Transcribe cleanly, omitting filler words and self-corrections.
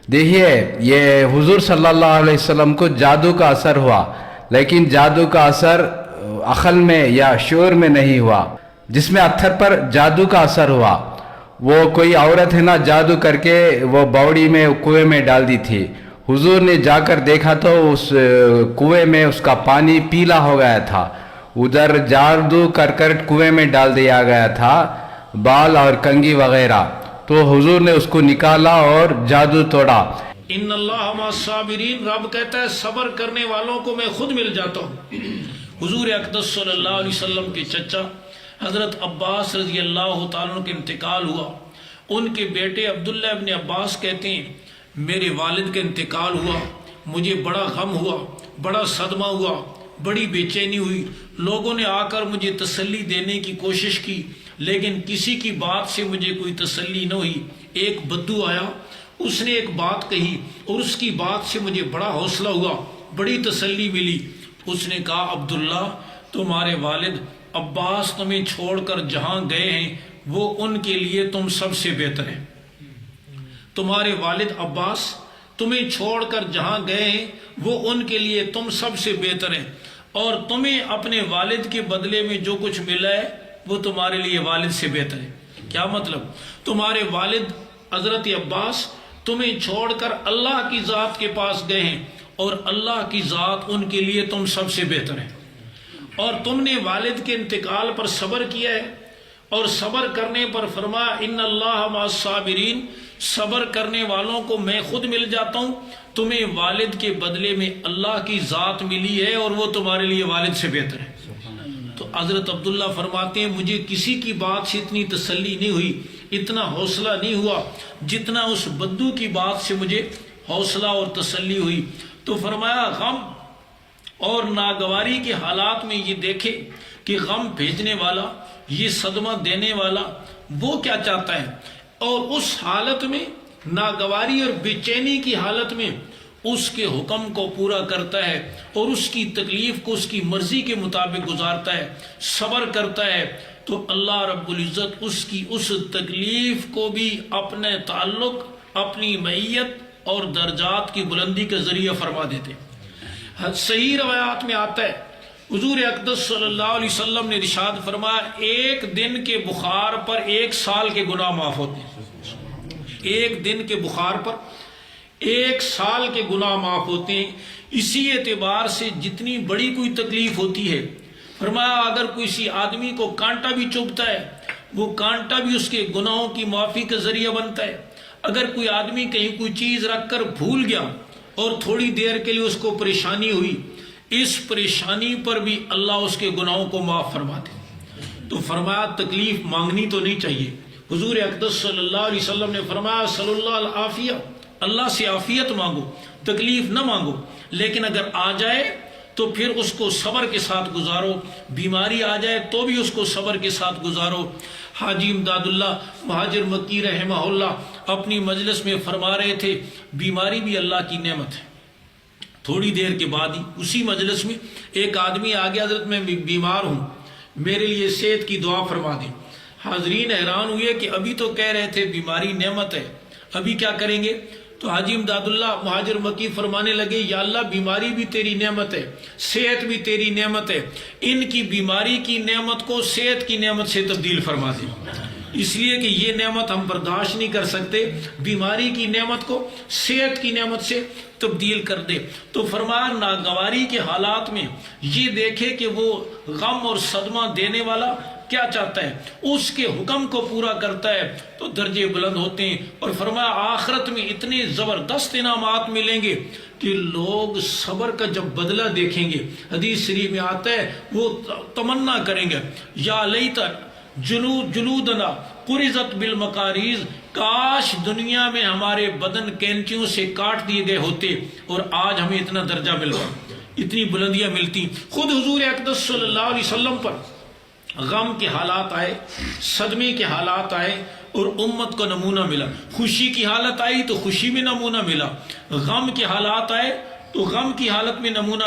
دیکھیے یہ حضور صلی اللہ علیہ وسلم کو جادو کا اثر ہوا، لیکن جادو کا اثر عقل میں یا شعور میں نہیں ہوا، جس میں اتھر پر جادو کا اثر ہوا۔ وہ کوئی عورت ہے نا، جادو کر کے وہ باوڑی میں کنویں میں ڈال دی تھی۔ حضور نے جا کر دیکھا تو اس کنویں میں اس کا پانی پیلا ہو گیا تھا، ادھر جادو کر کر کنویں میں ڈال دیا گیا تھا بال اور کنگھی وغیرہ، تو حضور نے اس کو نکالا اور جادو توڑا۔ ان اللہ مع الصابرین، رب کہتا ہے صبر کرنے والوں کو میں خود مل جاتا ہوں۔ حضور اقدس صلی اللہ علیہ وسلم کے چچا حضرت عباس رضی اللہ تعالیٰ عنہ کا انتقال ہوا۔ ان کے بیٹے عبداللہ ابن عباس کہتے ہیں میرے والد کا انتقال ہوا، مجھے بڑا غم ہوا، بڑا صدمہ ہوا، بڑی بے چینی ہوئی۔ لوگوں نے آ کر مجھے تسلی دینے کی کوشش کی، لیکن کسی کی بات سے مجھے کوئی تسلی نہ ہوئی۔ ایک بدو آیا، اس نے ایک بات کہی اور اس کی بات سے مجھے بڑا حوصلہ ہوا، بڑی تسلی ملی۔ اس نے کہا عبداللہ تمہارے والد عباس تمہیں چھوڑ کر جہاں گئے ہیں وہ ان کے لیے تم سب سے بہتر ہیں۔ تمہارے والد عباس تمہیں چھوڑ کر جہاں گئے ہیں وہ ان کے لیے تم سب سے بہتر ہیں، اور تمہیں اپنے والد کے بدلے میں جو کچھ ملا ہے وہ تمہارے لیے والد سے بہتر ہے۔ کیا مطلب؟ تمہارے والد حضرت عباس تمہیں چھوڑ کر اللہ کی ذات کے پاس گئے ہیں، اور اللہ کی ذات ان کے لیے تم سب سے بہتر ہے، اور تم نے والد کے انتقال پر صبر کیا ہے، اور صبر کرنے پر فرمایا ان اللہ مع الصابرین، صبر کرنے والوں کو میں خود مل جاتا ہوں۔ تمہیں والد کے بدلے میں اللہ کی ذات ملی ہے اور وہ تمہارے لیے والد سے بہتر ہے۔ تو حضرت عبداللہ فرماتے ہیں مجھے کسی کی بات سے اتنی تسلی نہیں ہوئی، اتنا حوصلہ نہیں ہوا جتنا اس بدو کی بات سے مجھے حوصلہ اور تسلی ہوئی۔ تو فرمایا غم اور ناگواری کے حالات میں یہ دیکھے کہ غم بھیجنے والا، یہ صدمہ دینے والا وہ کیا چاہتا ہے، اور اس حالت میں ناگواری اور بے چینی کی حالت میں اس کے حکم کو پورا کرتا ہے اور اس کی تکلیف کو اس کی مرضی کے مطابق گزارتا ہے، صبر کرتا ہے، تو اللہ رب العزت اس کی اس تکلیف کو بھی اپنے تعلق، اپنی معیت اور درجات کی بلندی کا ذریعہ فرما دیتے۔ صحیح روایات میں آتا ہے حضور اقدس صلی اللہ علیہ وسلم نے ارشاد فرمایا ایک دن کے بخار پر 1 سال کے گناہ معاف ہوتے ہیں۔ ایک دن کے بخار پر 1 سال کے گناہ معاف ہوتے ہیں۔ اسی اعتبار سے جتنی بڑی کوئی تکلیف ہوتی ہے، فرمایا اگر کسی آدمی کو کانٹا بھی چبھتا ہے وہ کانٹا بھی اس کے گناہوں کی معافی کا ذریعہ بنتا ہے۔ اگر کوئی آدمی کہیں کوئی چیز رکھ کر بھول گیا اور تھوڑی دیر کے لیے اس کو پریشانی ہوئی، اس پریشانی پر بھی اللہ اس کے گناہوں کو معاف فرما دے۔ تو فرمایا تکلیف مانگنی تو نہیں چاہیے۔ حضور اقدس صلی اللہ علیہ وسلم نے فرمایا صلی اللہ العافیہ، اللہ سے عافیت مانگو، تکلیف نہ مانگو، لیکن اگر آ جائے تو پھر اس کو صبر کے ساتھ گزارو، بیماری آ جائے تو بھی اس کو صبر کے ساتھ گزارو۔ حاجی امداد اللہ مہاجر مکی رحمہ اللہ اپنی مجلس میں فرما رہے تھے بیماری بھی اللہ کی نعمت ہے۔ تھوڑی دیر کے بعد ہی اسی مجلس میں ایک آدمی آگے حضرت میں بیمار ہوں، میرے لیے صحت کی دعا فرما دیں۔ حاضرین حیران ہوئے کہ ابھی تو کہہ رہے تھے بیماری نعمت ہے، ابھی کیا کریں گے؟ تو حاجی امداد اللہ مہاجر مکی فرمانے لگے یا اللہ بیماری بھی تیری نعمت ہے، صحت بھی تیری نعمت ہے، ان کی بیماری کی نعمت کو صحت کی نعمت سے تبدیل فرما دے، اس لیے کہ یہ نعمت ہم برداشت نہیں کر سکتے، بیماری کی نعمت کو صحت کی نعمت سے تبدیل کر دے۔ تو فرمایا ناگواری کے حالات میں یہ دیکھے کہ وہ غم اور صدمہ دینے والا کیا چاہتا ہے، اس کے حکم کو پورا کرتا ہے تو درجے بلند ہوتے ہیں۔ اور فرمایا آخرت میں اتنے زبردست انعامات ملیں گے کہ لوگ صبر کا جب بدلہ دیکھیں گے، حدیث شریف میں آتا ہے وہ تمنا کریں گے یا لیتر جلودنا قرزت بالمقاریض، کاش دنیا میں ہمارے بدن کینچیوں سے کاٹ دیے گئے ہوتے اور آج ہمیں اتنا درجہ مل رہا، اتنی بلندیاں ملتی۔ خود حضور اقدس صلی اللہ علیہ وسلم پر غم کے حالات آئے، صدمے کے حالات آئے اور امت کو نمونہ ملا، خوشی کی حالت آئی تو خوشی میں نمونہ ملا، غم کے حالات آئے تو غم کی حالت میں نمونہ